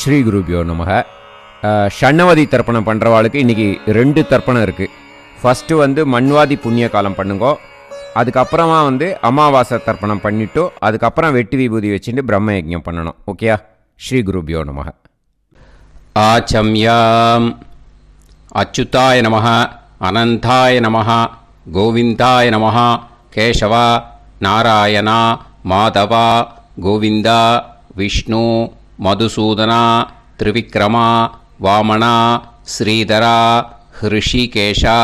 ஸ்ரீ குருபியோ நமக. ஷண்ணவதி தர்ப்பணம் பண்ணுறவாளுக்கு இன்றைக்கி 2 தர்ப்பணம் இருக்குது. ஃபஸ்ட்டு மண்வாதி புண்ணிய காலம் பண்ணுங்கோ. அதுக்கப்புறமா அமாவாசை தர்ப்பணம் பண்ணிவிட்டு அதுக்கப்புறம் வெட்டி விபூதி வச்சுட்டு பிரம்ம யஜ்ஞம் பண்ணணும். ஓகேயா? ஸ்ரீ குருபியோ நமக. ஆச்சம்யாம். அச்சுதாய நமஹ, அனந்தாய நமஹ, கோவிந்தாய நமஹ, கேசவா, நாராயணா, மாதவா, கோவிந்தா, விஷ்ணு, மதுசூதனா, திரிவிக்ரமா, வாமனா, ஸ்ரீதரா, ஹிருஷிகேஷா,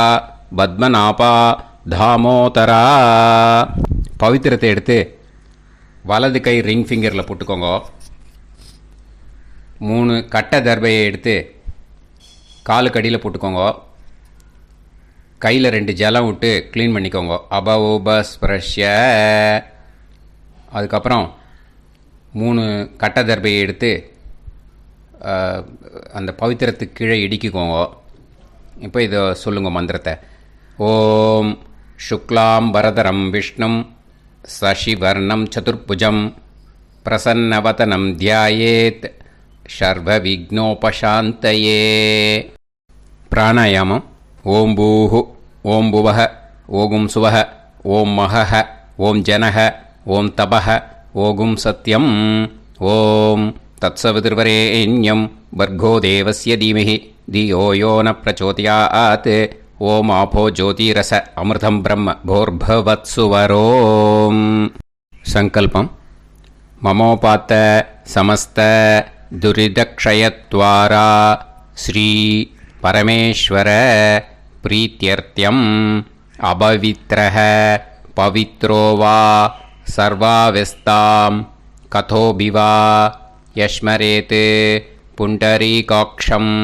பத்மநாபா, தாமோதரா. பவித்திரத்தை எடுத்து வலது கை ரிங் ஃபிங்கரில் போட்டுக்கோங்க. 3 கட்டை தர்பையை எடுத்து காலுக்கடியில் போட்டுக்கோங்க. கையில் 2 ஜலம் விட்டு க்ளீன் பண்ணிக்கோங்க. அபவோபஸ்பிரஷ்ய. அதுக்கப்புறம் 3 கட்டை தர்பையை எடுத்து அந்த பவித்திரத்துக்கு கீழே இடிக்கிக்கோங்க. இப்போ இதை சொல்லுங்க மந்திரத்தை. ஓம் சுக்லாம் வரதரம் விஷ்ணும் சசிவர்ணம் சதுர்புஜம் பிரசன்னவதனம் தியாயேத் சர்வ விக்னோபசாந்தயே. பிராணாயாமம். ஓம் பூஹு, ஓம் புவஹ, ஓகும் சுவஹ, ஓம் மஹஹ, ஓம் ஜனஹ, ஓம் தபஹ, ஓகும் சத்யம். ஓம் தத்சவிதுர்வரேண்யம் வர்கோ தேவஸ்ய தீமஹி தியோ யோ ந பிரச்சோதயாத். ஓம் ஆபோ ஜோதிரச அமிர்தம் பிரம்ம போர்பவத்சுவரோம். சங்கல்பம். மமோபாத்த சமஸ்த துரிதக்ஷயத்வாரா ஸ்ரீ பரமேஸ்வர பிரீத்யர்த்தியம் அபவித்ரஹ பவித்ரோ வா சர்வாவஸ்தாம் கதோபிவா யஸ்மரேத் புண்டரீகாக்ஷம்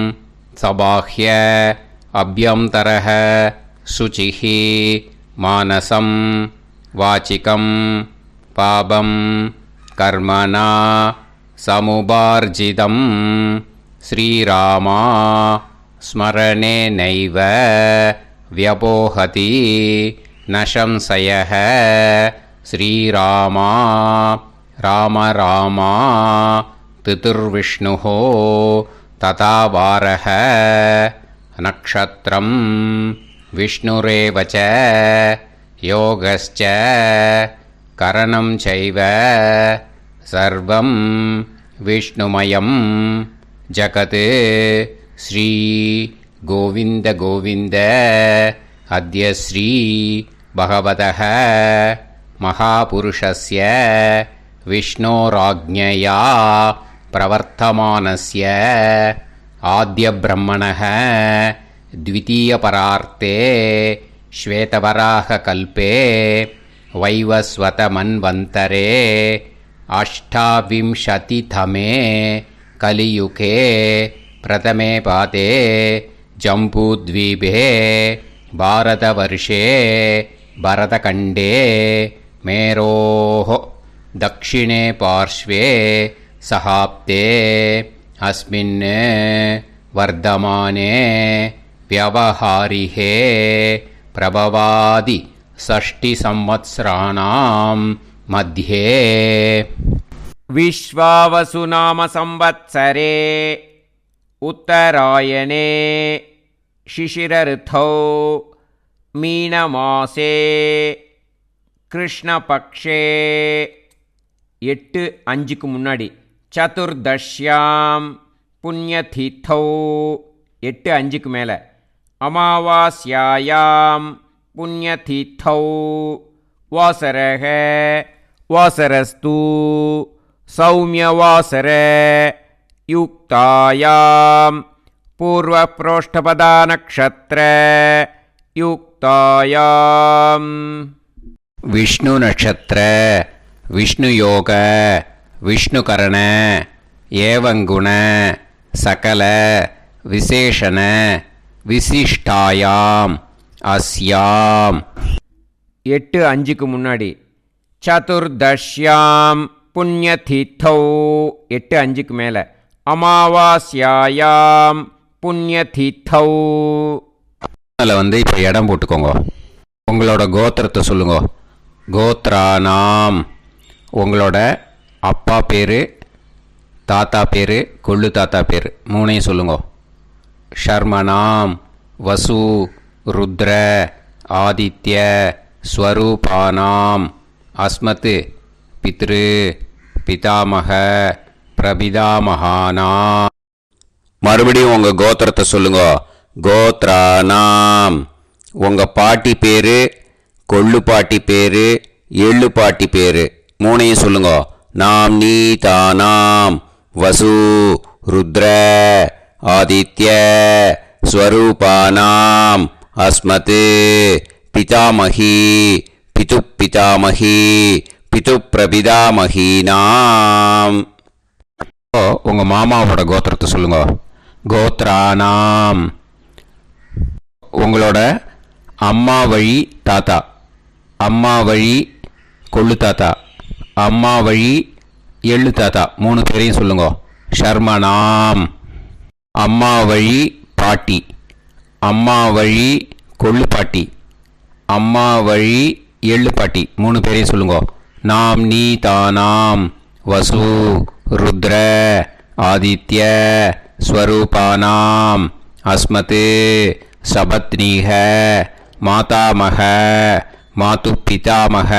சபாஹ்ய அப்யந்தரஹ சுசிஹ மானசம் வாசிகம் பாபம் கர்மணா சமுபார்ஜிதம் ஸ்ரீராமா ஸ்மரணேனைவ வ்யபோஹதி நசம்சயः. ஸ்ரீராமா ராம ராமா திதிர்விஷ்ணுः ததா வாரः. நக்ஷத்ரம் விஷ்ணுரேவ ச யோகஸ்ச கரணம் சைவ சர்வம் விஷ்ணுமயம் ஜகத். ஸ்ரீ கோவிந்த கோவிந்த. அத்ய ஸ்ரீ பகவதः மகாபுருஷஸ்ய விஷ்ணோராஜ்ஞயா பிரவர்த்தமானஸ்ய ஆத்ய பிரம்மணः த்விதீயபரார்த்தே ஸ்வேதவராக கல்பே வைவஸ்வத மன்வந்தரே அஷ்டாவிம்சதிதமே கலியுகே பிரதமே பாதே ஜம்பூத்வீபே பாரதவர்ஷே பரதகண்டே மேரோः தக்ஷிணே பார்ஷ்வே சஹாப்தே அஸ்மின் வர்தமானே வியவஹாரிஹே பிரபவாதி ஷஷ்டி சம்வத்சராணாம் மத்யே. விஸ்வாவசு நாம சம்வத்சரே உத்தராயணே சிசிரருத்தௌ மீனமாசே கிருஷ்ணபக்ஷே 8-5க்கு முன்னாடி சதுர்தஷ்யாம் புண்ணியதித்தௌ 8-5க்கு மேலே அமாவாஸ்யாயாம் புண்ணியதித்தௌ வாசரக வாசரஸ்து சௌமியவாசர யுக்தாயாம் பூர்வப்ரோஷ்டபதா நக்ஷத்ர யுக்தாயாம். விஷ்ணு நட்சத்திர விஷ்ணு யோக விஷ்ணுகரண ஏவங்குண சகல விசேஷண விசிஷ்டாயாம் அஸ்யாம். 8-5க்கு முன்னாடி சதுர்தஷ்யாம் புண்ணியதித்தௌ 8-5க்கு மேலே அமாவாஸ்யாயாம் புண்ணியதித்தௌ. அதில் இப்போ இடம் போட்டுக்கோங்க. உங்களோட கோத்திரத்தை சொல்லுங்க. கோத்ரானாம். உங்களோட அப்பா பேர் தாத்தா பேர், கொள்ளு தாத்தா பேர், மூணையும் சொல்லுங்க. ஷர்மணாம் வசு ருத்ர ஆதித்ய ஸ்வரூபானாம் அஸ்மத் பித்ரு பிதாமக பிரபிதாமகானாம். மறுபடியும் உங்கள் கோத்திரத்தை சொல்லுங்க. கோத்ரானாம். உங்கள் பாட்டி பேர், கொள்ளு பாட்டி பேர், எள்ளு பாட்டி பேர், மூணையும் சொல்லுங்க. நாம் நீ தானாம் வசு ருத்ர ஆதித்ய ஸ்வரூபானாம் அஸ்மத் பிதாமகி பிது பிதாமகி பிது பிரபிதாமகீனாம். உங்கள் மாமாவோட கோத்திரத்தை சொல்லுங்க. கோத்ரானாம். உங்களோட அம்மா வழி தாத்தா, அம்மா வழி கொள்ளு தாத்தா, அம்மா வழி எள்ளு தாத்தா, மூணு பேரையும் சொல்லுங்க. ஷர்மணாம். அம்மா வழி பாட்டி, அம்மா வழி கொள்ளு பாட்டி, அம்மா வழி எள்ளு பாட்டி, மூணு பேரையும் சொல்லுங்க. நாம் நீ தானாம் வசு ருத்ர ஆதித்ய ஸ்வரூபானாம் அஸ்மத் சபத்னீக மாதாமக மாது பிதாமக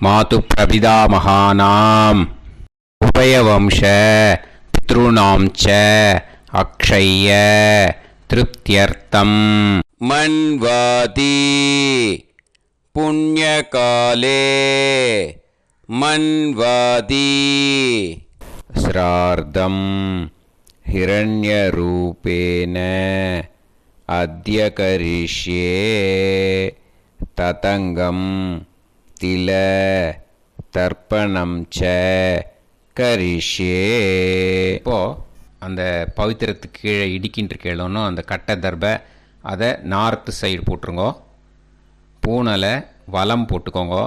மாது பிரபிதாமகானாம் உபயவம்ச பித்ருணாம் ச அக்ஷய திருப்தியர்த்தம் மன்வாதி புண்ணியகாலே மன்வாதி ஸ்ரார்த்தம் ஹிரண்யரூபேன அத்ய கரிஷ்யே ததங்கம் தில தர்ப்பணம் ச கரிஷ்யே. இப்போது அந்த பவித்திரத்துக்கு கீழே இடிக்கின்ற கீழே அந்த கட்டை தர்பை அதை நார்த்து சைடு போட்டுருங்கோ. பூனலை வலம் போட்டுக்கோங்க.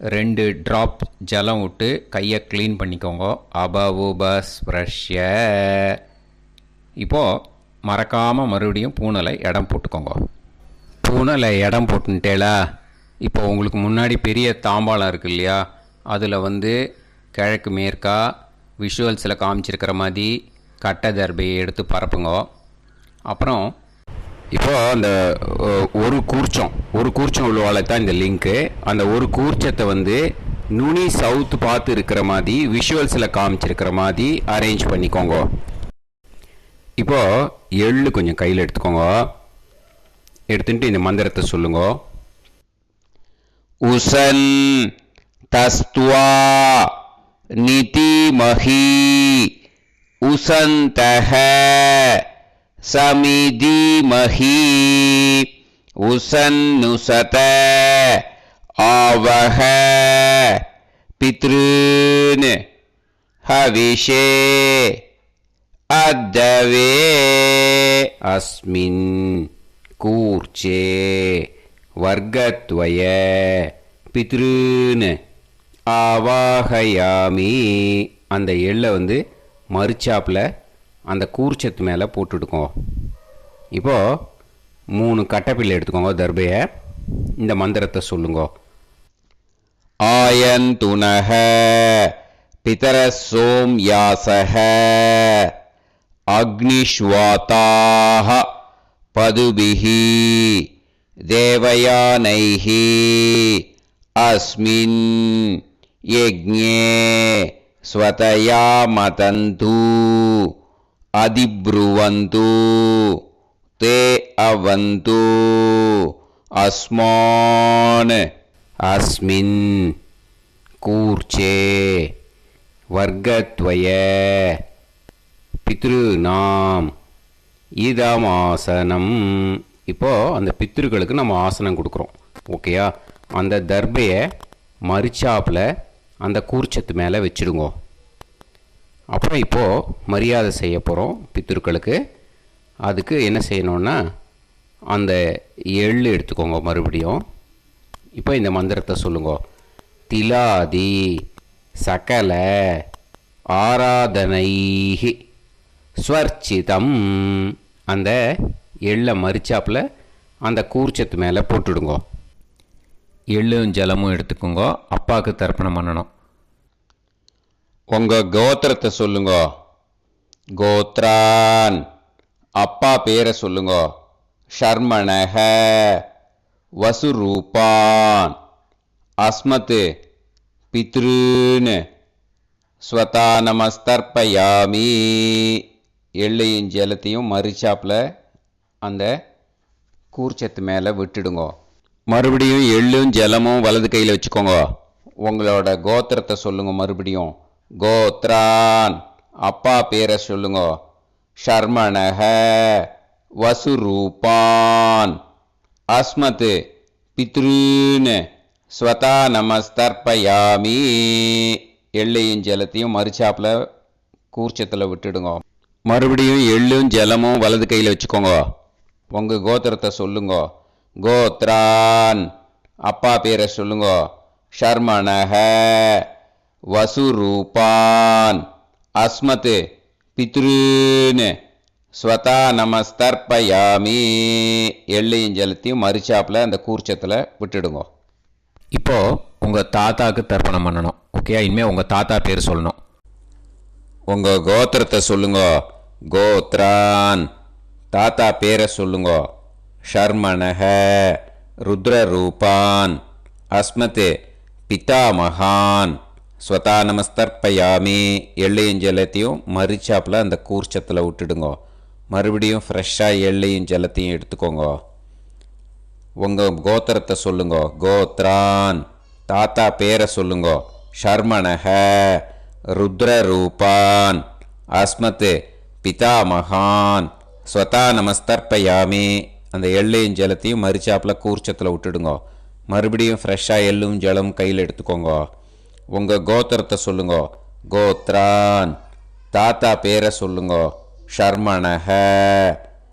2 ட்ராப் ஜலம் விட்டு கையை க்ளீன் பண்ணிக்கோங்க. அபவுபஸ்ப்ரஷ்ய. இப்போது மறக்காமல் மறுபடியும் பூனலை இடம் போட்டுக்கோங்க. பூனலை இடம் போட்டுட்டேலா. இப்போ உங்களுக்கு முன்னாடி பெரிய தாம்பாளம் இருக்கு இல்லையா, அதில் கிழக்கு மேற்கா விஷுவல்ஸில் காமிச்சிருக்கிற மாதிரி கட்டை தர்பையை எடுத்து பரப்புங்க. அப்புறம் இப்போது அந்த ஒரு கூர்ச்சம் உள்ளவாழ தான் இந்த லிங்க்கு. அந்த ஒரு கூர்ச்சத்தை நுனி சவுத்து பார்த்து இருக்கிற மாதிரி விஷுவல்ஸில் காமிச்சிருக்கிற மாதிரி அரேஞ்ச் பண்ணிக்கோங்க. இப்போது எள்ளு கொஞ்சம் கையில் எடுத்துக்கோங்க. எடுத்துட்டு இந்த மந்திரத்தை சொல்லுங்க. உசன் தஸ்துவா நிதிமஹி உசந்தஹ சமிதிமஹி உசன்னுசத ஆவஹ பித்ருன் ஹவிஷே அத்தவே அஸ்மின் கூர்ச்சே வர்க்கத்வய பித்ருன் ஆவாஹயாமி. அந்த எள்ளை மறுச்சாப்பில் அந்த கூர்ச்சத்து மேலே போட்டுடுக்கோ. இப்போது 3 கட்டைப்பிள்ளை எடுத்துக்கோங்க தர்பையை. இந்த மந்திரத்தை சொல்லுங்க. ஆயந்துனஹ பிதர சோம்யாசஹ அக்னிஷ்வாதாஹ பதுபிஹி தேவயானைஹி அஸ்மின் யஜ்ஞே ஸ்வதயா மதந்து அதிப்ருவந்து தே அவது அஸ்மான் அஸ்மின் கூர்ச்சே வர்க்கத்வய பித்ருநாம் இதமாசனம். இப்போது அந்த பித்ருக்களுக்கு நம்ம ஆசனம் கொடுக்குறோம். ஓகேயா? அந்த தர்பையை மறுச்சாப்பில் அந்த கூர்ச்சத்து மேலே வச்சுடுங்க. அப்புறம் இப்போது மரியாதை செய்ய போகிறோம் பித்ருக்களுக்கு. அதுக்கு என்ன செய்யணுன்னா அந்த எள்ளு எடுத்துக்கோங்க மறுபடியும். இப்போ இந்த மந்திரத்தை சொல்லுங்க. திலாதி சகல ஆராதனைஹி ஸ்வர்ச்சிதம். அந்த எள்ளை மரிச்சாப்பில் அந்த கூர்ச்சத்து மேலே போட்டுடுங்க. எள்ளும் ஜலமும் எடுத்துக்கோங்க. அப்பாவுக்கு தர்ப்பணம் பண்ணணும். உங்கள் கோத்திரத்தை சொல்லுங்க. கோத்ரான். அப்பா பேரை சொல்லுங்க. ஷர்மணஹ. வசுரூபான். அஸ்மத் பித்ருன்னு. ஸ்வதா நமஸ்தர்ப்பயாமி. எள்ளையும் ஜலத்தையும் மறிச்சாப்பில் அந்த கூர்ச்சத்து மேலே விட்டுடுங்க. மறுபடியும் எள்ளும் ஜலமும் வலது கையில் வச்சுக்கோங்க. உங்களோட கோத்திரத்தை சொல்லுங்க. மறுபடியும் கோத்ரான். அப்பா பேரை சொல்லுங்க. ஷர்மணஹ. வசுரூபான். அஸ்மத் பித்ருன்னு. ஸ்வதா நமஸ்தர்ப்பயாமி. எள்ளையும் ஜலத்தையும் மறிச்சாப்பில் கூர்ச்சத்தில் விட்டுடுங்க. மறுபடியும் எள்ளும் ஜலமும் வலது கையில் வச்சுக்கோங்க. உங்கள் கோத்திரத்தை சொல்லுங்க. கோத்ரான். அப்பா பேரை சொல்லுங்க. ஷர்மணஹ. வசுரூபான். அஸ்மத் பித்ருன்னு. ஸ்வதா நமஸ்தர்ப்பயாமி. எள்ளையும் ஜலத்தையும் மறிச்சாப்பில் அந்த கூர்ச்சத்தில் விட்டுடுங்க. இப்போது உங்கள் தாத்தாவுக்கு தர்ப்பணம் பண்ணணும். ஓகே, இனிமேல் உங்கள் தாத்தா பேர் சொல்லணும். உங்கள் கோத்திரத்தை சொல்லுங்க. கோத்ரான். தாத்தா பேரை சொல்லுங்க. ஷர்மணஹ. ருத்ரரூபான். அஸ்மத் பிதாமகான். ஸ்வதா நமஸ்தர்ப்பயாமி. எள்ளையும் ஜலத்தையும் மறிச்சாப்பில் அந்த கூர்ச்சத்தில் விட்டுடுங்க. மறுபடியும் ஃப்ரெஷ்ஷாக எள்ளையும் ஜலத்தையும் எடுத்துக்கோங்க. உங்கள் கோத்திரத்தை சொல்லுங்க. கோத்ரான். தாத்தா பேரை சொல்லுங்க. ஷர்மணஹ. ருத்ரரூபான். அஸ்மத் பிதாமகான். ஸ்வதா நமஸ்தர்ப்பயாமி. அந்த எள்ளையும் ஜலத்தையும் மறிச்சாப்பில் கூர்ச்சத்தில் விட்டுடுங்க. மறுபடியும் ஃப்ரெஷ்ஷாக எள்ளும் ஜலம் கையில் எடுத்துக்கோங்க. உங்கள் கோத்திரத்தை சொல்லுங்க. கோத்ரான். தாத்தா பேரை சொல்லுங்க. ஷர்மணஹ.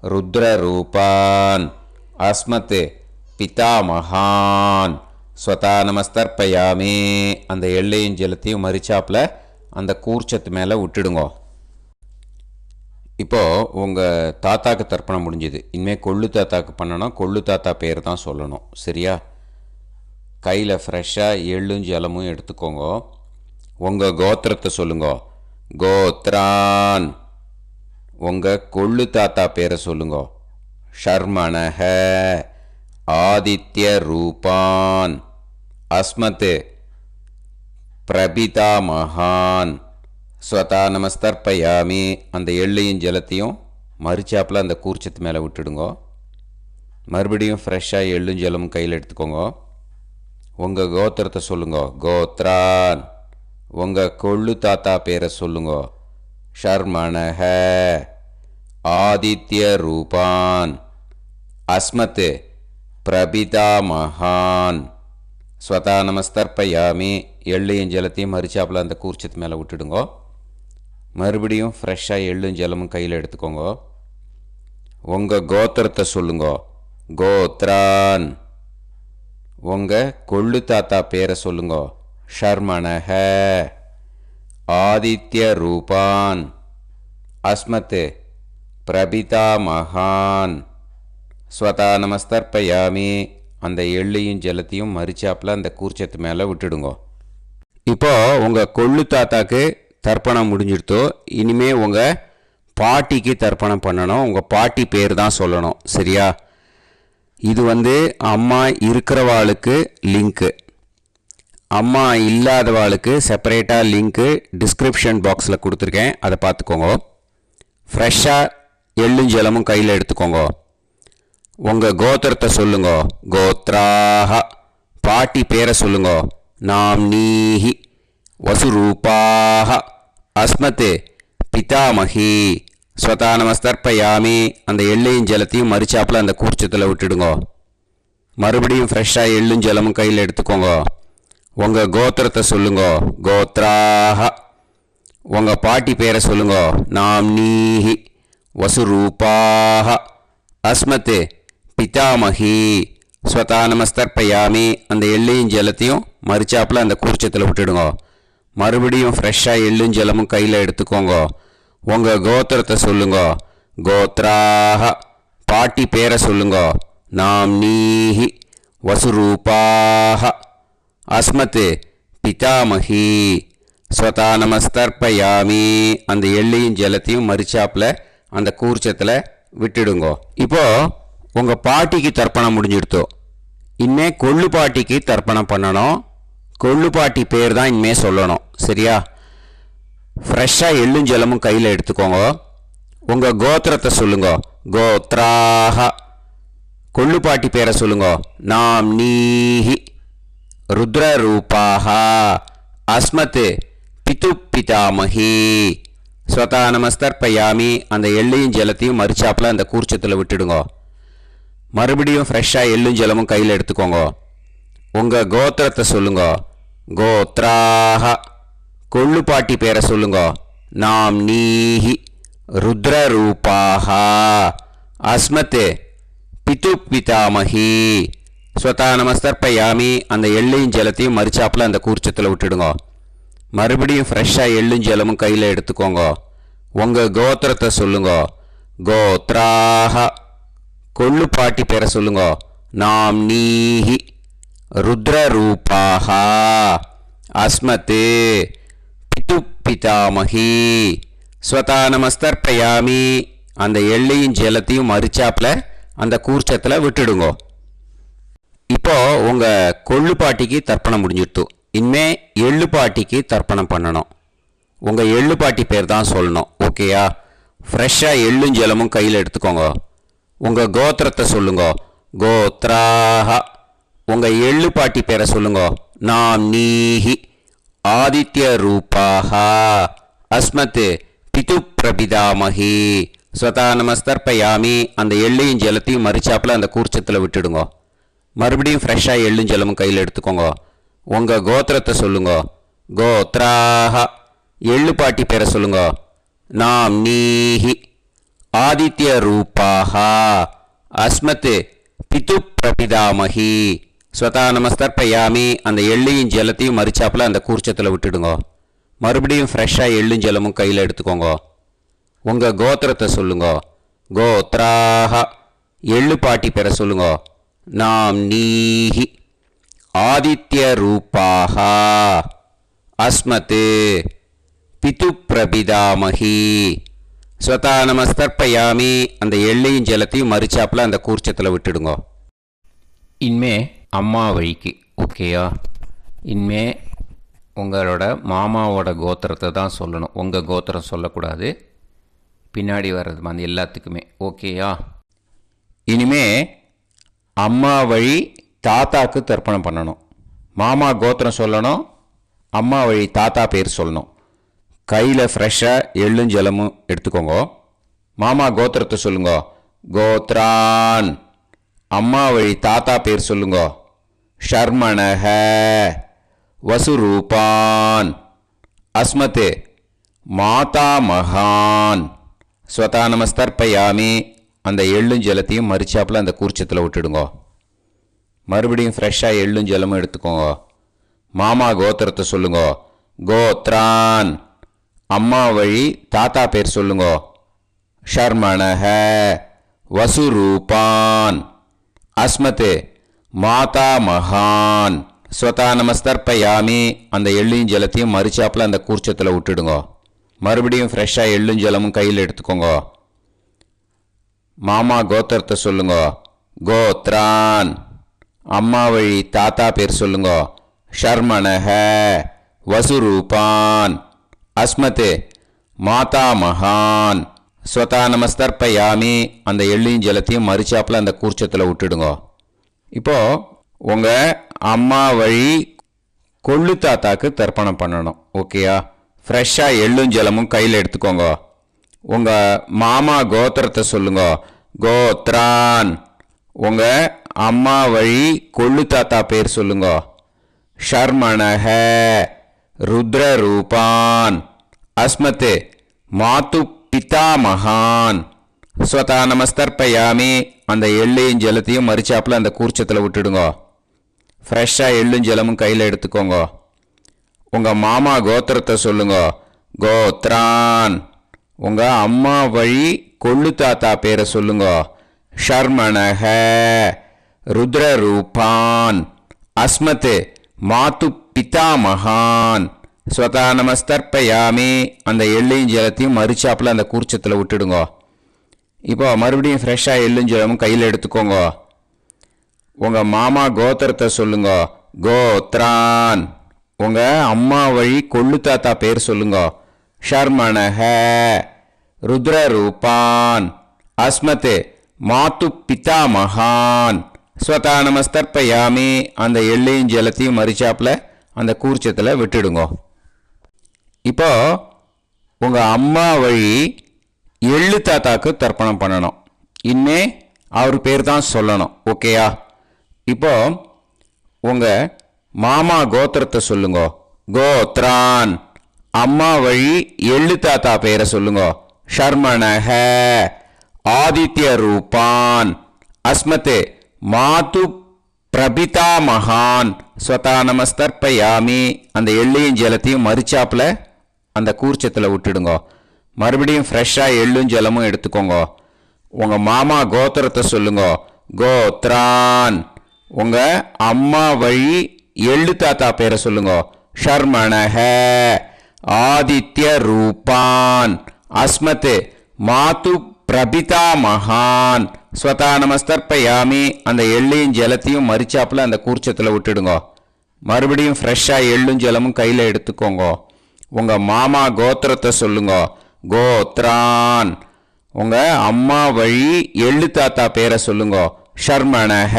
ருத்ரரூபான். அஸ்மத் பிதாமகான். ஸ்வதா நமஸ்தர்ப்பயாமி. அந்த எள்ளையும் ஜலத்தையும் மறிச்சாப்பில் அந்த கூர்ச்சத்து மேலே விட்டுடுங்க. இப்போது உங்கள் தாத்தாக்கு தர்ப்பணம் முடிஞ்சுது. இனிமேல் கொள்ளு தாத்தாக்கு பண்ணணும். கொள்ளு தாத்தா பேர் தான் சொல்லணும். சரியா? கையில் ஃப்ரெஷ்ஷாக எள்ளும் ஜலமும் எடுத்துக்கோங்க. உங்கள் கோத்திரத்தை சொல்லுங்க. கோத்ரான். உங்கள் கொள்ளு தாத்தா பேரை சொல்லுங்க. ஷர்மணஹ. ஆதித்ய ரூபான். அஸ்மத் பிரபிதாமகான். ஸ்வதா நமஸ்தர்ப்பயாமி. அந்த எள்ளையும் ஜலத்தையும் மறிச்சாப்பில் அந்த கூர்ச்சத்து மேலே விட்டுடுங்க. மறுபடியும் ஃப்ரெஷ்ஷாக எள்ளும் ஜலமும் கையில் எடுத்துக்கோங்க. உங்கள் கோத்திரத்தை சொல்லுங்க. கோத்ரான். உங்கள் கொள்ளு தாத்தா பேரை சொல்லுங்க. ஷர்மணஹ. ஆதித்ய ரூபான். அஸ்மத் பிரபிதாமகான். ஸ்வதா நமஸ்தர்ப்பயாமி. எள்ளையும் ஜலத்தையும் மறிச்சாப்பில் அந்த கூர்ச்சத்து மேலே விட்டுடுங்க. மறுபடியும் ஃப்ரெஷ்ஷாக எள்ளும் ஜலமும் கையில் எடுத்துக்கோங்க. உங்கள் கோத்திரத்தை சொல்லுங்க. கோத்ரான். உங்கள் கொள்ளு தாத்தா பேரை சொல்லுங்க. ஷர்மணஹ. ஆதித்ய ரூபான். அஸ்மத் பிரபிதாமகான். ஸ்வதா நமஸ்தர்ப்பயாமி. அந்த எள்ளையும் ஜலத்தையும் மறிச்சாப்பில் அந்த கூர்ச்சத்து மேலே விட்டுடுங்க. இப்போது உங்கள் கொள்ளு தாத்தாக்கு தர்ப்பணம் முடிஞ்சிடுத்தோ. இனிமேல் உங்கள் பாட்டிக்கு தர்ப்பணம் பண்ணணும். உங்கள் பாட்டி பேர் தான் சொல்லணும். சரியா? இது அம்மா இருக்கிறவாளுக்கு லிங்க்கு. அம்மா இல்லாதவாளுக்கு செப்பரேட்டாக லிங்க்கு டிஸ்கிரிப்ஷன் பாக்ஸில் கொடுத்துருக்கேன். அதை பார்த்துக்கோங்க. ஃப்ரெஷ்ஷாக எள்ளும் ஜலமும் கையில் எடுத்துக்கோங்க. உங்கள் கோத்திரத்தை சொல்லுங்க. கோத்ராஹ. பாட்டி பேரை சொல்லுங்க. நாம்னீஹி. வசுரூபாஹ. அஸ்மத் பிதாமகி. ஸ்வதா நமஸ்தர்ப்பயாமி. அந்த எள்ளையும் ஜலத்தையும் மறிச்சாப்பில் அந்த கூர்ச்சத்தில் விட்டுடுங்க. மறுபடியும் ஃப்ரெஷ்ஷாக எள்ளும் ஜலமும் கையில் எடுத்துக்கோங்க. உங்கள் கோத்திரத்தை சொல்லுங்க. கோத்ராஹ. உங்கள் பாட்டி பேரை சொல்லுங்க. நாம்னீஹி. வசுரூபாஹ. அஸ்மத் பிதாமகி. ஸ்வதா நமஸ்தர்ப்பயாமி. அந்த எள்ளையும் ஜலத்தையும் மறிச்சாப்பில் அந்த கூர்ச்சத்தில் விட்டுடுங்க. மறுபடியும் ஃப்ரெஷ்ஷாக எள்ளும் ஜலமும் கையில் எடுத்துக்கோங்க. உங்கள் கோத்திரத்தை சொல்லுங்க. கோத்ராஹ. பாட்டி பேரை சொல்லுங்க. நாம்னீஹி. வசுரூபாஹ. அஸ்மத் பிதாமகி. ஸ்வதானமஸ்தர்ப்பயாமி. அந்த எள்ளையும் ஜலத்தையும் மரிச்சாப்பில் அந்த கூர்ச்சத்தில் விட்டுடுங்கோ. இப்போ உங்கள் பாட்டிக்கு தர்ப்பணம் முடிஞ்சிடுத்தோ. இனிமே கொள்ளு பாட்டிக்கு தர்ப்பணம் பண்ணணும். கொள்ளு பாட்டி பேர் தான் இனிமே சொல்லணும். சரியா? ஃப்ரெஷ்ஷாக எள்ளும் ஜலமும் கையில் எடுத்துக்கோங்க. உங்கள் கோத்திரத்தை சொல்லுங்க. கோத்ராஹ. கொள்ளு பாட்டி பேரை சொல்லுங்க. நாம் நீஹி ருத்ரரூபாஹ அஸ்மத் பிது பிதாமஹி. ஸ்வதானமஸ்தர்ப்பயாமி. அந்த எள்ளையும் ஜலத்தையும் மரிச்சாப்பில் அந்த கூர்ச்சத்தில் விட்டுடுங்க. மறுபடியும் ஃப்ரெஷ்ஷாக எள்ளும் ஜலமும் கையில் எடுத்துக்கோங்க. உங்கள் கோத்திரத்தை சொல்லுங்க. கோத்ராஹ. கொள்ளு பாட்டி பேரை சொல்லுங்க. நாம் நீஹி ருத்ரரூபாஹ அஸ்மத் பிது பிதாமஹி. ஸ்வதானமஸ்தர்ப்பயாமி. அந்த எள்ளையும் ஜலத்தையும் மரிச்சாப்பில் அந்த கூர்ச்சத்தில் விட்டுடுங்க. மறுபடியும் ஃப்ரெஷ்ஷாக எள்ளும் ஜலமும் கையில் எடுத்துக்கோங்க. உங்கள் கோத்திரத்தை சொல்லுங்க. கோத்ராஹ. கொள்ளு பாட்டி பேரை சொல்லுங்க. நாம் நீஹி ருத்ரரூபாஹ அஸ்மத் பிது பிதாமஹி. ஸ்வதானமஸ்தர்ப்பயாமி. அந்த எள்ளையும் ஜலத்தையும் மரிச்சாப்பில் அந்த கூர்ச்சத்தில் விட்டுடுங்க. இப்போ உங்கள் கொள்ளு பாட்டிக்கு தர்ப்பணம் முடிஞ்சிடுத்து. இனிமே எள்ளு பாட்டிக்கு தர்ப்பணம் பண்ணணும். உங்கள் எள்ளு பாட்டி பேர் தான் சொல்லணும். ஓகேயா? ஃப்ரெஷ்ஷாக எள்ளும் ஜலமும் கையில் எடுத்துக்கோங்க. உங்கள் கோத்திரத்தை சொல்லுங்க. கோத்ராஹ. உங்கள் எள்ளு பாட்டி பேரை சொல்லுங்க. நாம் நீஹி ஆதித்ய ரூபாஹ அஸ்மத் பிது பிரபிதாமஹி. ஸ்வதானமஸ்தர்ப்பயாமி. அந்த எள்ளையும் ஜலத்தையும் மரிச்சாப்பில் அந்த கூர்ச்சத்தில் விட்டுடுங்க. மறுபடியும் ஃப்ரெஷ்ஷாக எள்ளும் ஜலமும் கையில் எடுத்துக்கோங்க. உங்கள் கோத்திரத்தை சொல்லுங்க. கோத்ராஹ. எள்ளு பாட்டி பேரை சொல்லுங்க. நாம் நீஹி ஆதித்ய ரூபாஹ அஸ்மத் பிது பிரபிதாமஹி. ஸ்வதானமஸ்தர்ப்பயாமி. அந்த எள்ளையும் ஜலத்தையும் மரிச்சாப்பில் அந்த கூர்ச்சத்தில் விட்டுடுங்க. மறுபடியும் ஃப்ரெஷ்ஷாக எள்ளும் ஜலமும் கையில் எடுத்துக்கோங்க. உங்கள் கோத்திரத்தை சொல்லுங்க. கோத்ராஹ. எள்ளு பாட்டி பேரை சொல்லுங்க. நாம் நீஹி ஆதித்ய ரூபாஹ அஸ்மத் பிது பிரபிதாமஹி. ஸ்வதானமஸ்தர்ப்பயாமி. அந்த எள்ளையும் ஜலத்தையும் மரிச்சாப்பில் அந்த கூர்ச்சத்தில் விட்டுடுங்க. இனிமே அம்மா வழிக்கு. ஓகேயா? இனிமே உங்களோட மாமாவோட கோத்திரத்தை தான் சொல்லணும். உங்கள் கோத்திரம் சொல்லக்கூடாது. பின்னாடி வர்றது அந்த எல்லாத்துக்குமே. ஓகேயா? இனிமே அம்மா வழி தாத்தாக்கு தர்ப்பணம் பண்ணணும். மாமா கோத்திரம் சொல்லணும். அம்மா வழி தாத்தா பேர் சொல்லணும். கையில் ஃப்ரெஷ்ஷாக எள்ளும் ஜலமும் எடுத்துக்கோங்க. மாமா கோத்திரத்தை சொல்லுங்க. கோத்ரான். அம்மா வழி தாத்தா பேர் சொல்லுங்க. ஷர்மணஹ வசுரூபான் அஸ்மத் மாதா மகான். ஸ்வதானமஸ்தர்ப்பயாமி. அந்த எள்ளும் ஜலத்தையும் மரிச்சாப்பில் அந்த கூர்ச்சத்தில் விட்டுடுங்க. மறுபடியும் ஃப்ரெஷ்ஷாக எள்ளும் ஜலமும் எடுத்துக்கோங்க. மாமா கோத்திரத்தை சொல்லுங்க. கோத்ரான். அம்மா வழி தாத்தா பேர் சொல்லுங்க. ஷர்மணஹ வசுரூபான் அஸ்மத் மாதா மகான். ஸ்வதானமஸ்தர்ப்பயாமி. அந்த எள்ளையும் ஜலத்தையும் மரிச்சாப்பில் அந்த கூர்ச்சத்தில் விட்டுடுங்க. மறுபடியும் ஃப்ரெஷ்ஷாக எள்ளும் ஜலமும் கையில் எடுத்துக்கோங்க. மாமா கோத்திரத்தை சொல்லுங்க. கோத்ரான். அம்மா வழி தாத்தா பேர் சொல்லுங்க. ஷர்மணஹ வசுரூபான் அஸ்மத் மாதா மகான். ஸ்வதானமஸ்தர்ப்பயாமி. அந்த எள்ளையும் ஜலத்தையும் மரிச்சாப்பில் அந்த கூர்ச்சத்தில் விட்டுடுங்க. இப்போது உங்கள் அம்மா வழி கொள்ளு தாத்தாக்கு தர்ப்பணம் பண்ணணும். ஓகேயா? ஃப்ரெஷ்ஷாக எள்ளும் ஜலமும் கையில் எடுத்துக்கோங்க. உங்கள் மாமா கோத்திரத்தை சொல்லுங்க. கோத்ரான். உங்கள் அம்மா வழி கொள்ளு தாத்தா பேர் சொல்லுங்க. ஷர்மணஹ ருத்ரரூபான் அஸ்மத் மாது பிதாமகான். ஸ்வதானமஸ்தர்ப்பயாமி. அந்த எள்ளையும் ஜலத்தையும் மரிச்சாப்பில் அந்த கூர்ச்சத்தில் விட்டுடுங்க. ஃப்ரெஷ்ஷாக எள்ளும் ஜலமும் கையில் எடுத்துக்கோங்க. உங்கள் மாமா கோத்திரத்தை சொல்லுங்க. கோத்ரான். உங்கள் அம்மா வழி கொள்ளு தாத்தா பேரை சொல்லுங்க. ஷர்மணஹ ருத்ரரூபான் அஸ்மத் மாது பிதாமகான். ஸ்வதா நமஸ்தர்ப்பயாமி. அந்த எள்ளையும் ஜலத்தையும் மறிச்சாப்பில் அந்த கூர்ச்சத்தில் விட்டுடுங்க. இப்போ மறுபடியும் ஃப்ரெஷ்ஷாக எள்ளும் ஜலமும் கையில் எடுத்துக்கோங்க. உங்கள் மாமா கோத்திரத்தை சொல்லுங்க. கோத்ரான். உங்கள் அம்மா வழி கொள்ளு தாத்தா பேர் சொல்லுங்க. ஷர்மணஹ. ருத்ரரூபான். அஸ்மத் மாத்து பிதா மகான். ஸ்வதா நமஸ்தர்ப்பயாமி. அந்த எள்ளையும் ஜலத்தையும் மறிச்சாப்பில் அந்த கூர்ச்சத்தில் விட்டுடுங்க. இப்போ உங்கள் அம்மா வழி எள்ளு தாத்தாக்கு தர்ப்பணம் பண்ணணும். இனிமே அவர் பேர் தான் சொல்லணும். ஓகேயா? இப்போ உங்கள் மாமா கோத்திரத்தை சொல்லுங்க. கோத்ரான். அம்மா வழி எள்ளு தாத்தா பேரை சொல்லுங்க. ஷர்மணஹ. ஆதித்ய ரூபான். அஸ்மத் மாது பிரபிதா மகான். ஸ்வதா நமஸ்தர்ப்பயாமி. அந்த எள்ளையும் ஜலத்தையும் மறிச்சாப்பில் அந்த கூர்ச்சத்தில் விட்டுடுங்க. மறுபடியும் ஃப்ரெஷ்ஷாக எள்ளும் ஜலமும் எடுத்துக்கோங்க. உங்கள் மாமா கோத்திரத்தை சொல்லுங்க. கோத்ரான். உங்கள் அம்மா வழி எள்ளு தாத்தா பேரை சொல்லுங்க. ஷர்மணஹ. ஆதித்ய ரூபான். அஸ்மத் மாது பிரபிதா மகான். ஸ்வதா நமஸ்தர்ப்பயாமி. அந்த எள்ளையும் ஜலத்தையும் மறிச்சாப்பில் அந்த கூர்ச்சத்தில் விட்டுடுங்க. மறுபடியும் ஃப்ரெஷ்ஷாக எள்ளும் ஜலமும் கையில் எடுத்துக்கோங்க. உங்கள் மாமா கோத்திரத்தை சொல்லுங்க. கோத்ரான். உங்கள் அம்மா வழி எள்ளு தாத்தா பேரை சொல்லுங்க. ஷர்மணஹ.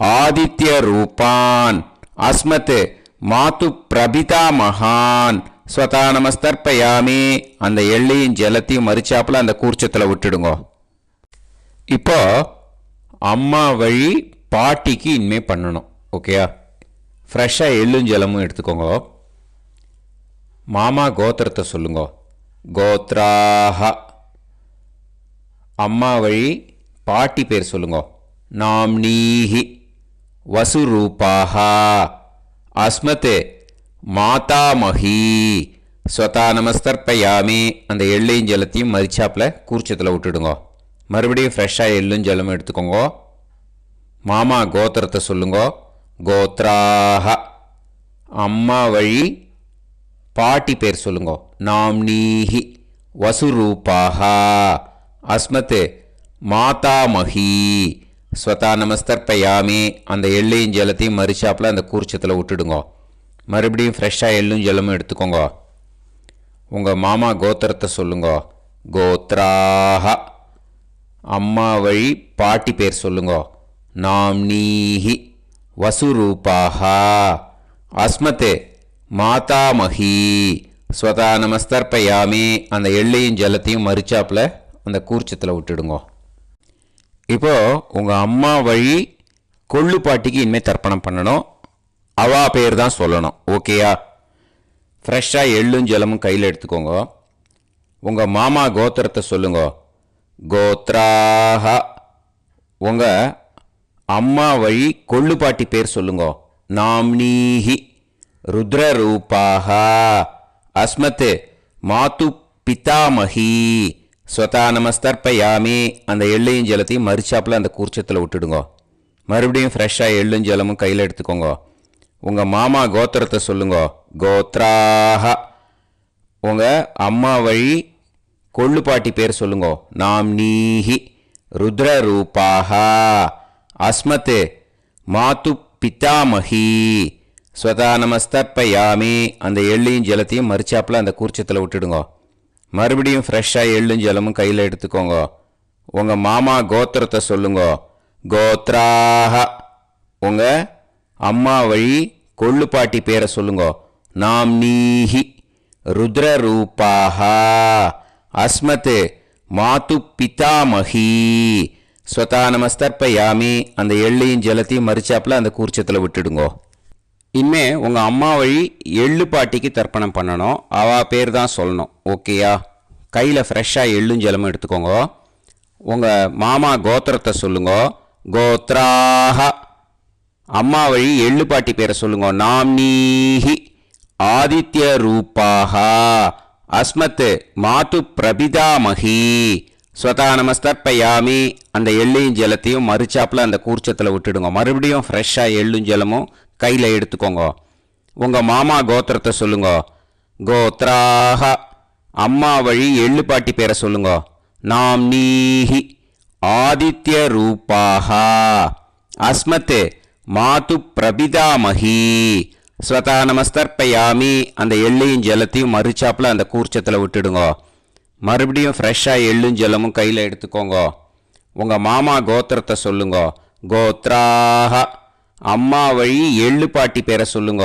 ஆதித்ய ரூபான். அஸ்மத் மாது பிரபிதா மகான். ஸ்வதா நமஸ்தர்ப்பயாமி. அந்த எள்ளையும் ஜலத்தையும் மறிச்சாப்பில் அந்த கூர்ச்சத்தில் விட்டுடுங்க. இப்போ அம்மா வழி பாட்டிக்கு இனிமே பண்ணணும். ஓகேயா? ஃப்ரெஷ்ஷாக எள்ளும் ஜலமும் எடுத்துக்கோங்க. மாமா கோத்திரத்தை சொல்லுங்க. கோத்ராஹ. அம்மா வழி பாட்டி பேர் சொல்லுங்க. நாம்னீஹி. வசுரூபாஹ. அஸ்மத் மாதாமஹி. ஸ்வதா நமஸ்தர்ப்பயாமி. அந்த எள்ளையும் ஜலத்தையும் மறிச்சாப்பில் கூர்ச்சத்தில் விட்டுடுங்க. மறுபடியும் ஃப்ரெஷ்ஷாக எள்ளும் ஜலமும் எடுத்துக்கோங்க. மாமா கோத்திரத்தை சொல்லுங்க. கோத்ராஹ. அம்மா வழி பாட்டி பேர் சொல்லுங்க. நாம்னீஹி. வசுரூபாஹ. அஸ்மத் மாதாமஹி. ஸ்வதா நமஸ்தர்ப்பயாமி. அந்த எள்ளையும் ஜலத்தையும் மறிச்சாப்பில் அந்த கூர்ச்சத்தில் விட்டுடுங்க. மறுபடியும் ஃப்ரெஷ்ஷாக எள்ளும் ஜலமும் எடுத்துக்கோங்க. உங்கள் மாமா கோத்திரத்தை சொல்லுங்க. கோத்ராஹ. அம்மா வழி பாட்டி பேர் சொல்லுங்க. நாம்னீஹி. வசுரூபாஹ. அஸ்மத் மாதாமஹி. ஸ்வதா நமஸ்தர்ப்பயாமி. அந்த எள்ளையும் ஜலத்தையும் மறிச்சாப்பில் அந்த கூர்ச்சத்தில் விட்டுடுங்க. இப்போ உங்கள் அம்மா வழி கொள்ளு பாட்டிக்கு இனிமேல் தர்ப்பணம் பண்ணணும். அவா பேர் தான் சொல்லணும். ஓகேயா? ஃப்ரெஷ்ஷாக எள்ளும் ஜலமும் கையில் எடுத்துக்கோங்க. உங்கள் மாமா கோத்திரத்தை சொல்லுங்க. கோத்ராஹ. உங்கள் அம்மா வழி கொள்ளு பாட்டி பேர் சொல்லுங்க. நாம்னீஹி. ருத்ரரூபாஹ. அஸ்மத் மாது பிதாமஹி. ஸ்வதா நமஸ்தர்ப்பயாமி. அந்த எள்ளையும் ஜலத்தையும் மறிச்சாப்பில் அந்த கூர்ச்சத்தில் விட்டுடுங்க. மறுபடியும் ஃப்ரெஷ்ஷாக எள்ளும் ஜலமும் கையில் எடுத்துக்கோங்க. உங்கள் மாமா கோத்திரத்தை சொல்லுங்க. கோத்ராஹ. உங்கள் அம்மா வழி கொள்ளு பாட்டி பேர் சொல்லுங்க. நாம்னீஹி. ருத்ரரூபாஹ. அஸ்மத் மாது பிதாமஹி. ஸ்வதா நமஸ்தர்ப்பயாமி. அந்த எள்ளையும் ஜலத்தையும் மறிச்சாப்பில் அந்த கூர்ச்சத்தில் விட்டுடுங்க. மறுபடியும் ஃப்ரெஷ்ஷாக எள்ளும் ஜலமும் கையில் எடுத்துக்கோங்க. உங்கள் மாமா கோத்திரத்தை சொல்லுங்க. கோத்ராஹ. உங்கள் அம்மா வழி கொள்ளு பாட்டி பேரை சொல்லுங்க. நாம்னீஹி. ருத்ரரூபாஹ. அஸ்மத் மாது பிதாமஹி. ஸ்வதா நமஸ்தர்ப்பயாமி. அந்த எள்ளையும் ஜலத்தையும் மறிச்சாப்பில் அந்த கூர்ச்சத்தில் விட்டுடுங்க. இனிமே உங்கள் அம்மா வழி எள்ளு பாட்டிக்கு தர்ப்பணம் பண்ணணும். அவா பேர் தான் சொல்லணும். ஓகேயா? கையில் ஃப்ரெஷ்ஷாக எள்ளும் ஜலமும் எடுத்துக்கோங்க. உங்கள் மாமா கோத்திரத்தை சொல்லுங்க. கோத்ராஹ. அம்மா வழி எள்ளு பாட்டி பேரை சொல்லுங்க. நாம்னீஹி. ஆதித்ய ரூபாஹ. அஸ்மத் மாது பிரபிதாமஹி. ஸ்வதா நமஸ்தர்ப்பயாமி. அந்த எள்ளையும் ஜலத்தையும் மறிச்சாப்பில் அந்த கூர்ச்சத்தில் விட்டுடுங்க. மறுபடியும் ஃப்ரெஷ்ஷாக எள்ளும் ஜலமும் கையில் எடுத்துக்கோங்க. உங்கள் மாமா கோத்திரத்தை சொல்லுங்க. கோத்ராஹ. அம்மா வழி எள்ளு பாட்டி பேரை சொல்லுங்க. நாம் நீஹி ஆதித்ய ரூபாஹா அஸ்மத் மாது பிரபிதாமஹி ஸ்வதா நமஸ்தர்ப்பயாமி. அந்த எள்ளையும் ஜலத்தையும் மறுச்சாப்பில் அந்த கூர்ச்சத்தில் விட்டுடுங்க. மறுபடியும் ஃப்ரெஷ்ஷாக எள்ளும் ஜலமும் கையில் எடுத்துக்கோங்க. உங்கள் மாமா கோத்திரத்தை சொல்லுங்க. கோத்ராஹ. அம்மா வழி எள்ளு பாட்டி பேரை சொல்லுங்க.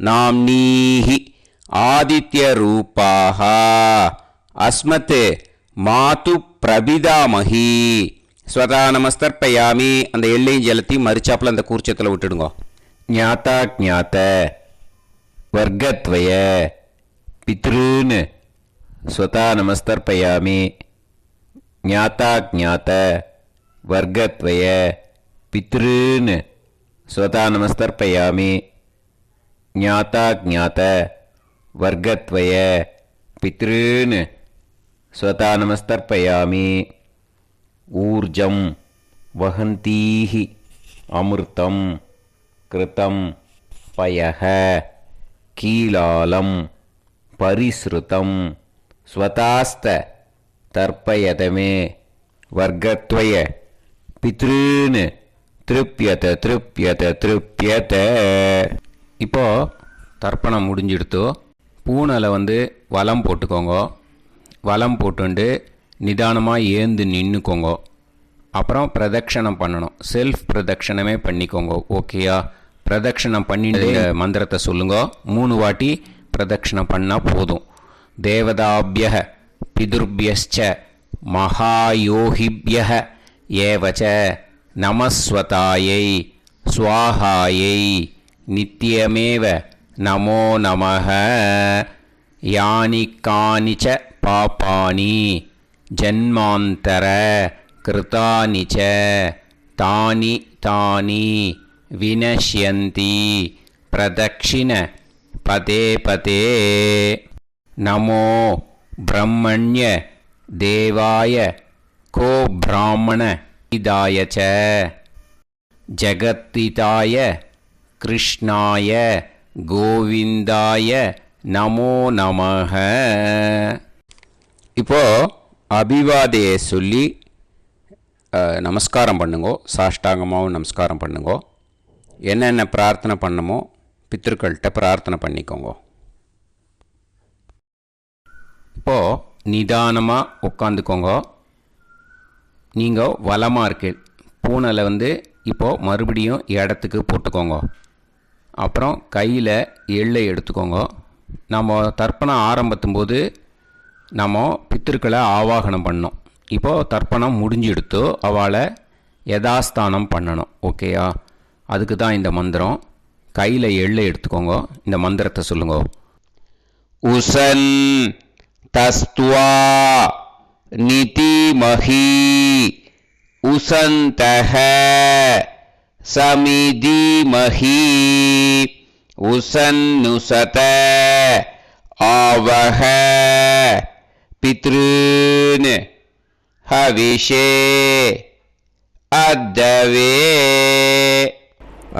நாம் நீஹி ஆதித்ய ரூபாஹா அஸ்மத் மாது பிரபிதாமஹி ஸ்வதா நமஸ்தர்ப்பயாமி. அந்த எள்ளையும் ஜலத்தையும் மறுச்சாப்பில் அந்த கூர்ச்சத்தில் விட்டுடுங்க. ஞாதா ஞாத வர்க்கத்வய பித்ருன் ஸ்வதா நமஸ்தர்ப்பயாமி. ஞாதா ஞாத வர்க்கத்வய பித்ருன் ஸ்வதா நமஸ்தர்ப்பயாமி. ஞாதா ஞாத வர்க்கத்வய பித்ருன் ஸ்வதா நமஸ்தர்ப்பயாமி. ஊர்ஜம் வஹந்தீஹி அமிர்தம் கிருதம் பயஹ கீலாலம் பரிஸ்ருதம் ஸ்வதாஸ்த தர்ப்பயதமே வர்க்கத்வய பித்ருன் திருப்யத திருப்யத திருப்யத. இப்போது தர்ப்பணம் முடிஞ்சிடுத்தோ. பூனலை வலம் போட்டுக்கோங்க. வலம் போட்டுண்டு நிதானமாக ஏந்து நின்றுக்கோங்க. அப்புறம் பிரதட்சணம் பண்ணணும். செல்ஃப் பிரதட்சணமே பண்ணிக்கோங்க. ஓகேயா? பிரதட்சணம் பண்ணிட்டு மந்திரத்தை சொல்லுங்க. 3 வாட்டி பிரதட்சணம் பண்ணால் போதும். தேவதாபிய பிதுர்பியச்ச மகாயோகிபிய ஏவச்ச நமஸ்வதாயை ஸ்வாஹாயை நித்யமேவ நமோ நமஹ. யானி கானிச்ச பாபானி ஜன்மாந்தர கிருதானி ச தானி தானி வினஷ்யந்தி பிரதக்ஷிண பதே பதே. நமோ பிரம்மண்ய தேவாய கோ பிராமண இதாய ச ஜகத்திதாய கிருஷ்ணாய கோவிந்தாய நமோ நமஹ. இப்போது அபிவாதையை சொல்லி நமஸ்காரம் பண்ணுங்கோ. சாஷ்டாங்கமாகவும் நமஸ்காரம் பண்ணுங்கோ. என்னென்ன பிரார்த்தனை பண்ணமோ பித்திருக்கள்கிட்ட பிரார்த்தனை பண்ணிக்கோங்க. இப்போது நிதானமாக உட்காந்துக்கோங்க. நீங்கள் வலமாக இருக்கு. பூனலை இப்போது மறுபடியும் இடத்துக்கு போட்டுக்கோங்க. அப்புறம் கையில் எள்ளை எடுத்துக்கோங்க. நம்ம தர்ப்பணம் ஆரம்பித்தும் போது நம்ம பித்திருக்களை ஆவாகனம் பண்ணோம். இப்போது தர்ப்பணம் முடிஞ்செடுத்தோ அவளை யதாஸ்தானம் பண்ணணும். ஓகேயா? அதுக்கு தான் இந்த மந்திரம். கையில் எள்ளை எடுத்துக்கோங்க. இந்த மந்திரத்தை சொல்லுங்க. உசன் தஸ்துவா நிதிமஹி உசந்தஹ சமிதிமஹி உசன்னுசத ஆவஹ பித்ருன் ஹவிஷே அத்தவே.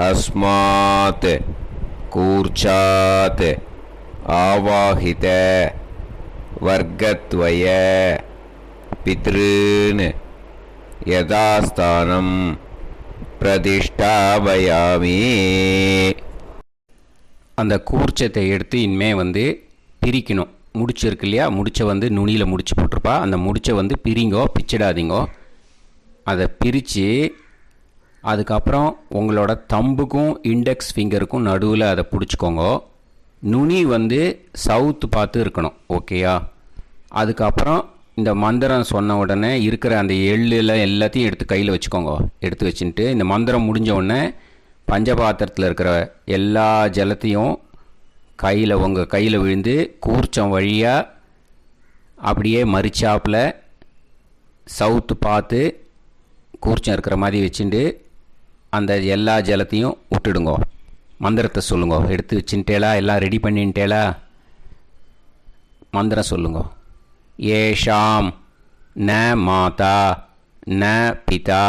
அஸ்மாத் கூர்ச்சாத் ஆவாஹித வர்க்கத்வய பித்ருன் யதாஸ்தானம் பிரதிஷ்டாபயாமி. அந்த கூர்ச்சத்தை எடுத்து இனிமே பிரிக்கணும். முடிச்சு இருக்கு இல்லையா? முடிச்சை நுனியில் முடிச்சு போட்டிருப்பா. அந்த முடிச்சை பிரிங்கோ, பிச்சிடாதீங்கோ. அதை பிரித்து அதுக்கப்புறம் உங்களோட தம்புக்கும் இண்டெக்ஸ் ஃபிங்கருக்கும் நடுவில் அதை பிடிச்சிக்கோங்க. நுனி சவுத்து பார்த்து இருக்கணும். ஓகேயா? அதுக்கப்புறம் இந்த மந்திரம் சொன்ன உடனே இருக்கிற அந்த எள்ளில் எல்லாத்தையும் எடுத்து கையில் வச்சுக்கோங்க. எடுத்து வச்சுட்டு இந்த மந்திரம் முடிஞ்ச உடனே பஞ்சபாத்திரத்தில் இருக்கிற எல்லா ஜலத்தையும் உங்கள் கையில் விழுந்து கூர்ச்சம் வழியாக அப்படியே மறிச்சாப்பில் சவுத்து பார்த்து கூர்ச்சம் இருக்கிற மாதிரி வச்சுட்டு அந்த எல்லா ஜலத்தையும் விட்டுடுங்கோ. மந்திரத்தை சொல்லுங்க. எடுத்து வச்சுட்டேலா? எல்லாம் ரெடி பண்ணிட்டேலா? மந்திரம் சொல்லுங்க. ஏஷாம் ந மாதா ந பிதா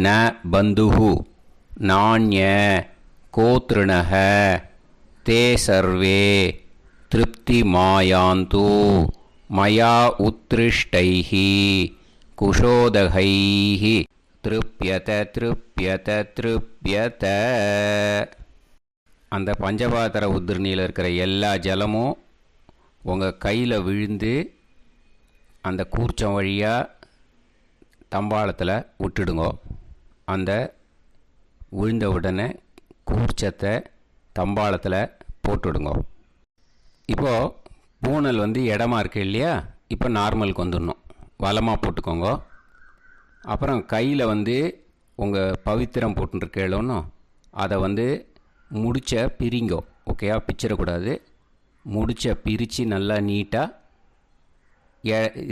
ந பந்துஹு நாண்ய கோத்ருணஹ தே சர்வே திருப்திமாயாந்து மயா உத்ருஷ்டைः குஷோதகைः திருப்யத திருப்யத திருப்யத. அந்த பஞ்சபாத்திர உதிர்ணியில் இருக்கிற எல்லா ஜலமும் உங்கள் கையில் விழுந்து அந்த கூர்ச்சம் வழியாக தம்பாளத்தில் விட்டுடுங்க. அந்த விழுந்த உடனே கூர்ச்சத்தை தம்பாளத்தில் போட்டுவிடுங்க. இப்போது பூனல் இடமா இருக்கு இல்லையா, இப்போ நார்மலுக்கு வந்துடணும். வலமாக போட்டுக்கோங்க. அப்புறம் கையில் உங்கள் பவித்திரம் போட்டுருக்கேளோன்னு அதை முடிச்ச பிரிங்கோ. ஓகேயா, பிச்சிடக்கூடாது. முடிச்ச பிரித்து நல்லா நீட்டாக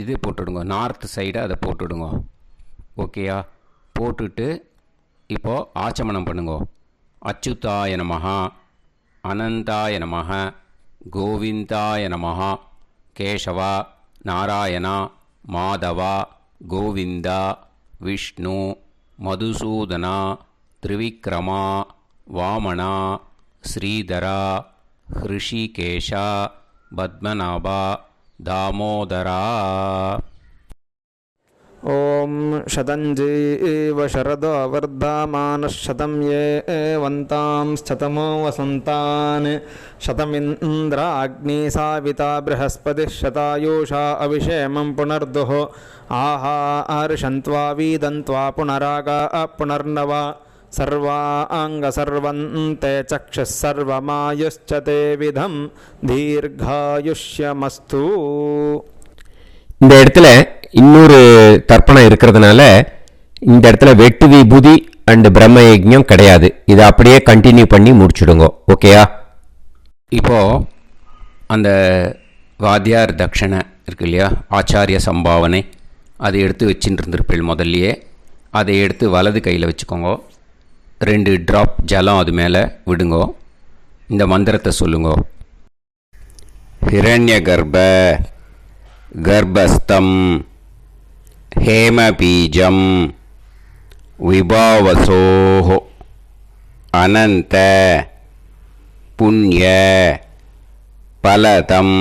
இது போட்டுவிடுங்க. நார்த் சைடை அதை போட்டுவிடுங்க. ஓகேயா, போட்டுட்டு இப்போது ஆச்சமனம் பண்ணுங்க. அச்சுதாய நமஹ, அனந்தாய நமஹ, கோவிந்தாய நமஹ, கேசவா, நாராயணா, மாதவா, கோவிந்தா, விஷ்ணு, மதுசூதனா, திரிவிக்ரமா, வாமனா, ஸ்ரீதரா, ஹிருஷிகேஷா, பத்மநாபா, தாமோதரா. ॐ शतञ्जीव शरदो वर्धमानः शतं ये वन्तां शतमो वसन्तान् शतमिन्द्राग्नी साविता बृहस्पतिः शतायुषा अभिषेमं पुनर्दुः आहार्षन्त्वा वीदन्त्वा पुनरागा पुनर्नव सर्वाङ्गसर्वन्ते चक्षुः सर्वमायुश्च ते विधं दीर्घायुष्यमस्तु. இந்த இடத்துல இன்னொரு தர்ப்பணம் இருக்கிறதுனால இந்த இடத்துல வெட்டு விபூதி அண்ட் பிரம்ம யஜ்ஞம் கிடையாது. இதை அப்படியே கண்டினியூ பண்ணி முடிச்சுடுங்க. ஓகேயா? இப்போது அந்த வாத்தியார் தட்சணை இருக்கு இல்லையா, ஆச்சாரிய சம்பாவனை, அதை எடுத்து வச்சுட்டு இருந்திருப்பேள் முதல்லையே. அதை எடுத்து வலது கையில் வச்சுக்கோங்க. 2 ட்ராப் ஜலம் அது மேலே விடுங்கோ. இந்த மந்திரத்தை சொல்லுங்கோ. ஹிரண்ய கர்ப்ப கர்ப்பஸ்தம் ஹேமபீஜம் விபாவசோः அனந்த புண்ணிய பலதம்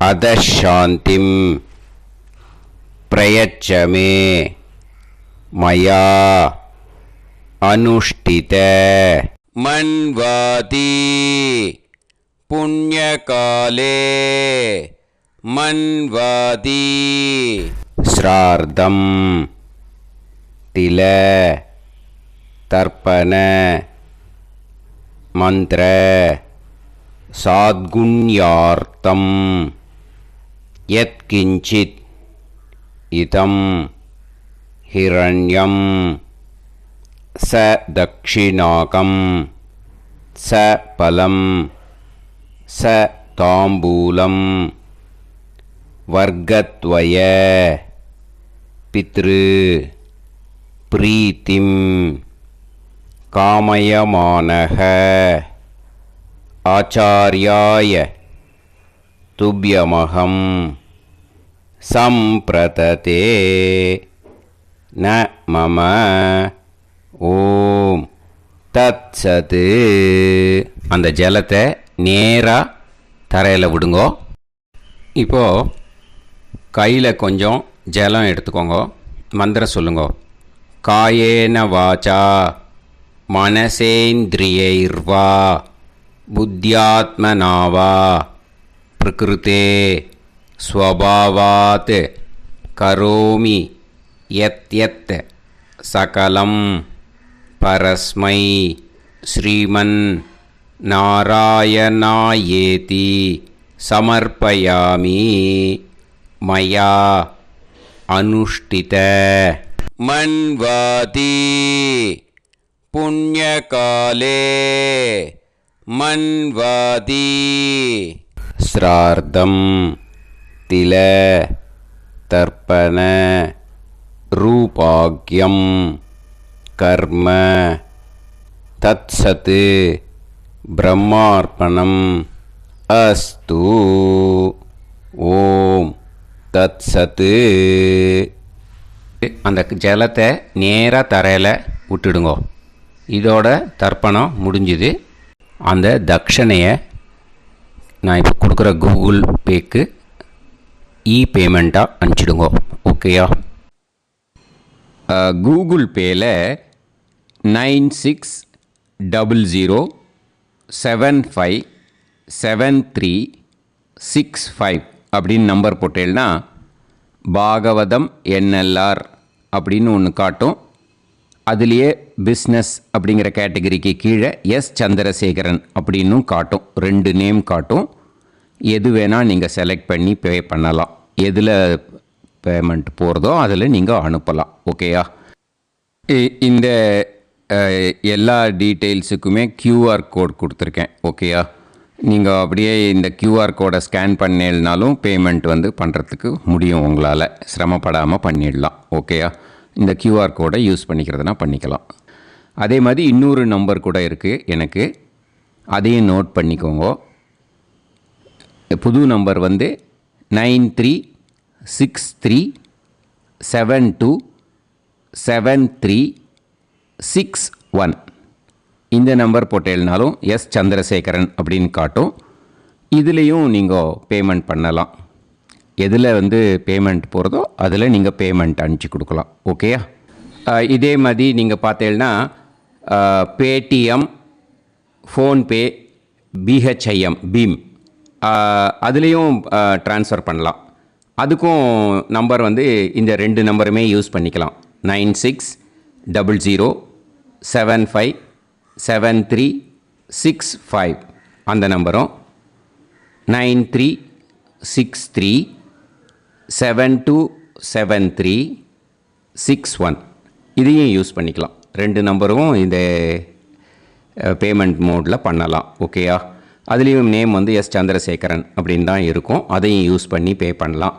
அதசாந்திம் பிரயச்சமே மயா அனுஷ்டித மன்வாதி புண்ணியகாலே மன்வாதி ஸ்ரார்த்தம் தில தர்ப்பண மந்திர சாத்குண்யார்த்தம் யத்கிஞ்சித் இதம் ஹிரண்யம் ச தக்ஷிணாகம் ச பலம் ச தாம்பூலம் வர்க்கத்வய பித்ரு பிரீத்திம் காமயமானஹ ஆச்சார்யாய துப்யமகம் சம்பிரததே ந மம ஓம் தத்சத். அந்த ஜலத்தை நேராக தரையில் விடுங்கோ. இப்போது கையில் கொஞ்சம் ஜலம் எடுத்துக்கோங்க. மந்திரம் சொல்லுங்கோ. காயேன வாச்சா மனசேந்திரியைர்வா புத்தியாத்மனாவா பிரகிருதே ஸ்வபாவாத் கரோமி யத் யத் சகலம் பரஸ்மை ஸ்ரீமன் நாராயணாயேதி சமர்ப்பயாமி மயா அனுஷ்டித மன்வாதி புண்ணியகாலே மன்வாதி ஸ்ரார்த்தம் தில தர்ப்பண ரூபாக்யம் கர்ம தத்சத் பிரம்மார்ப்பணம் அஸ்து. ஓம் தத்சத். அந்த ஜலத்தை நேராக தரையில் விட்டுடுங்கோ. இதோட தர்ப்பணம் முடிஞ்சுது. அந்த தட்சணையை நான் இப்போ கொடுக்குற கூகுள் பேக்கு பேமெண்ட்டாக அனுப்பிச்சிடுங்க. ஓகேயா? கூகுள் பேயில் 9600757365 அப்படின்னு நம்பர் போட்டேன்னா பாகவதம் NLR அப்படின்னு ஒன்று காட்டும். அதுலேயே பிஸ்னஸ் அப்படிங்கிற கேட்டகரிக்கு கீழே சந்திரசேகரன் அப்படின்னும் காட்டும். 2 நேம் காட்டும். எது வேணால் நீங்கள் செலக்ட் பண்ணி பே பண்ணலாம். எதில் பேமெண்ட் போகிறதோ அதில் நீங்கள் அனுப்பலாம். ஓகேயா? இந்த எல்லா டீட்டெயில்ஸுக்குமே QR கோட் கொடுத்துருக்கேன். ஓகேயா? நீங்கள் அப்படியே இந்த QR கோடை ஸ்கேன் பண்ணேன்னாலும் பேமெண்ட் பண்ணுறதுக்கு முடியும். உங்களால் சிரமப்படாமல் பண்ணிடலாம். ஓகேயா? இந்த QR கோடை யூஸ் பண்ணிக்கிறதுனா பண்ணிக்கலாம். அதே மாதிரி இன்னொரு நம்பர் கூட இருக்குது எனக்கு, அதையும் நோட் பண்ணிக்கோங்க. புது நம்பர் 9363727361. இந்த நம்பர் போட்டேல்னாலும் சந்திரசேகரன் அப்படின்னு காட்டும். இதுலேயும் நீங்கள் பேமெண்ட் பண்ணலாம். எதில் பேமெண்ட் போகிறதோ அதில் நீங்கள் பேமெண்ட் அனுப்பிச்சி கொடுக்கலாம். ஓகேயா? இதே மாதிரி நீங்கள் பார்த்தேன்னா பேடிஎம், ஃபோன்பே, BHIM பீம் அதுலேயும் ட்ரான்ஸ்ஃபர் பண்ணலாம். அதுக்கும் நம்பர் இந்த 2 நம்பருமே யூஸ் பண்ணிக்கலாம். 9600757365 அந்த நம்பரும் 9363727361 இதையும் யூஸ் பண்ணிக்கலாம். 2 நம்பரும் இந்த பேமெண்ட் மோடில் பண்ணலாம். ஓகேயா? அதுலேயும் நேம் சந்திரசேகரன் அப்படின்னு தான் இருக்கும். அதையும் யூஸ் பண்ணி பே பண்ணலாம்.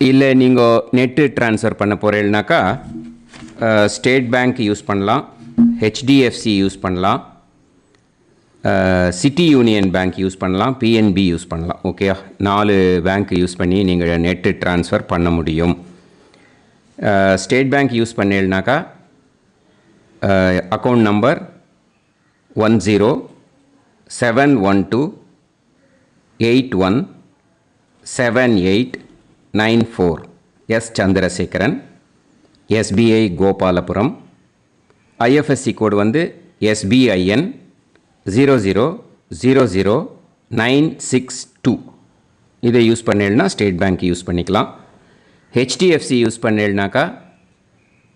இல்லை நீங்கள் நெட்டு ட்ரான்ஸ்ஃபர் பண்ண போகிறீங்கனாக்கா ஸ்டேட் பேங்க் யூஸ் பண்ணலாம், HDFC யூஸ் பண்ணலாம், சிட்டி யூனியன் பேங்க் யூஸ் பண்ணலாம், PNB யூஸ் பண்ணலாம். ஓகேயா? 4 பேங்க் யூஸ் பண்ணி நீங்கள் நெட்டு ட்ரான்ஸ்ஃபர் பண்ண முடியும். ஸ்டேட் பேங்க் யூஸ் பண்ணீங்கனாக்கா account number 1071281789 Chandrasekaran, SBI Gopalapuram. IFSC code SBIN 0000962. இதை யூஸ் பண்ணேன்னா ஸ்டேட் பேங்க் யூஸ் பண்ணிக்கலாம். HDFC யூஸ் பண்ணேன்னாக்கா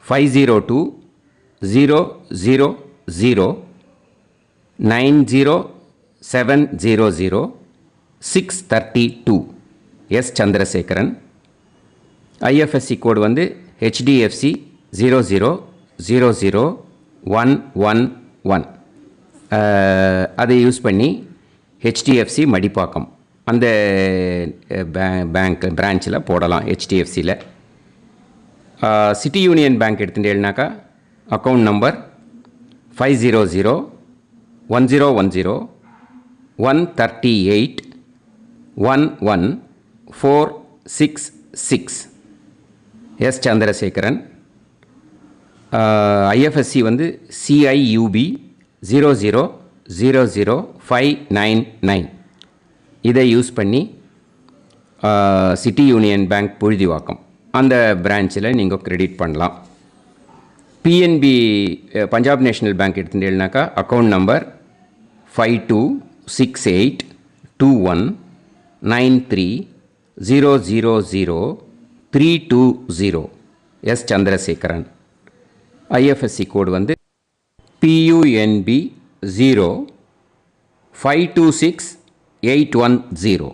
5020090700 சந்திரசேகரன். IFSC code HDFC 0000111. அதை யூஸ் பண்ணி HDFC மடிப்பாக்கம் அந்த பேங்க் பிரான்ச்சில் போடலாம். HDFCயில் சிட்டி யூனியன் பேங்க் எடுத்துட்டேன்னாக்கா account number 500101381146 Chandrasekaran. IFSC CIUB 0000599. இதை யூஸ் பண்ணி சிட்டி யூனியன் பேங்க் புழுதிவாக்கம் அந்த பிரான்ச்சில் நீங்கள் கிரெடிட் பண்ணலாம். PNB பஞ்சாப் நேஷ்னல் பேங்க் எடுத்துட்டேன்னாக்கா account number 52682193000320 Chandrasekaran. IFSC code PUNB 0526810.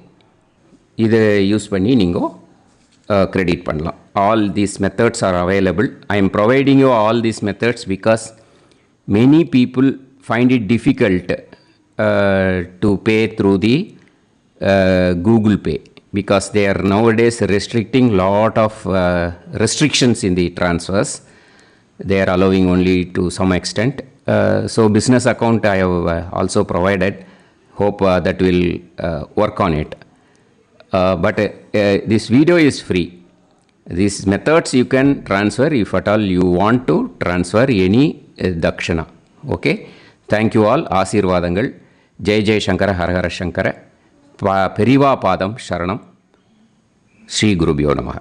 இதை யூஸ் பண்ணி நீங்கள் credit பண்ணலாம். All these methods are available. I am providing you all these methods because many people find it difficult to pay through the Google Pay because they are nowadays restricting lot of restrictions in the transfers. They are allowing only to some extent. So business account I have also provided. Hope that will work on it. But this video is free. These methods you can transfer if at all you want to transfer any dakshana. Okay. Thank you all. ஆசீர்வாதங்கள். ஜெய ஜெயசங்கர ஹரஹர சங்கர பெரிவா பாதம் சரணம். ஸ்ரீ குருபியோ நமः.